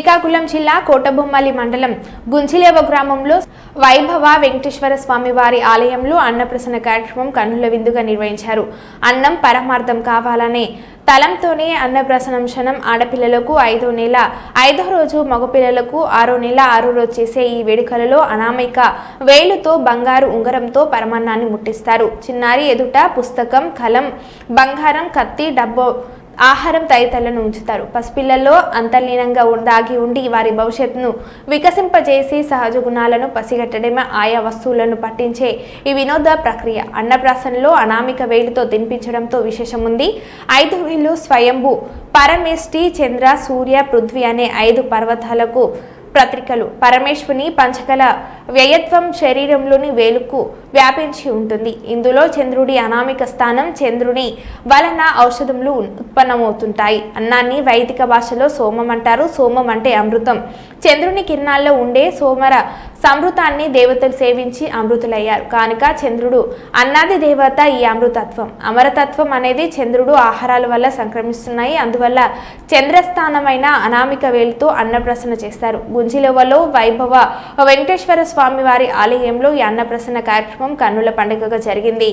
శ్రీకాకుళం జిల్లా కోటబొమ్మలి మండలం గుంజిలేవ గ్రామంలో వైభవ వెంకటేశ్వర స్వామి వారి ఆలయంలో అన్నప్రసన్న కార్యక్రమం కన్నుల విందుగా నిర్వహించారు. అన్నం పరమార్థం కావాలనే తలంతోనే అన్నప్రసన్నం ఆడపిల్లలకు 5వ నెల 5వ రోజు, మగపిల్లలకు 6వ నెల 6వ రోజు చేసే ఈ వేడుకలలో అనామిక వేలుతో బంగారు ఉంగరంతో పరమాన్నాన్ని ముట్టిస్తారు. చిన్నారి ఎదుట పుస్తకం, కలం, బంగారం, కత్తి, డబ్బు, ఆహారం తదితరులను ఉంచుతారు. పసిపిల్లల్లో అంతర్లీనంగా దాగి ఉండి వారి భవిష్యత్తును వికసింపజేసి సహజ గుణాలను పసిగట్టడమే ఆయా వస్తువులను పట్టించే ఈ వినోద ప్రక్రియ. అన్నప్రాసనలో అనామిక వేలుతో తినిపించడంతో విశేషం ఉంది. 5 వేలు స్వయంభూ, పరమేష్టి, చంద్ర, సూర్య, పృథ్వీ అనే 5 పర్వతాలకు ప్రతీకలు. పరమేశ్వరుని పంచకల వ్యయత్వం శరీరంలోని వేలుకు వ్యాపించి ఉంటుంది. ఇందులో చంద్రుడి అనామిక స్థానం, చంద్రుని వలన ఔషధములు ఉత్పన్నమవుతుంటాయి. అన్నాన్ని వైదిక భాషలో సోమం అంటారు. సోమం అంటే అమృతం. చంద్రుని కిరణాల్లో ఉండే సోమర సమృతాన్ని దేవతలు సేవించి అమృతులయ్యారు కనుక చంద్రుడు అన్నాది దేవత. ఈ అమృతత్వం, అమరతత్వం అనేది చంద్రుడు ఆహారాల వల్ల సంక్రమిస్తున్నాయి. అందువల్ల చంద్రస్థానమైన అనామిక వేలుతో అన్నప్రసన్న చేస్తారు. గుంజిలేవలో వైభవ వెంకటేశ్వర స్వామి వారి ఆలయంలో ఈ అన్నప్రసన్న కార్యక్రమం కన్నుల పండుగగా జరిగింది.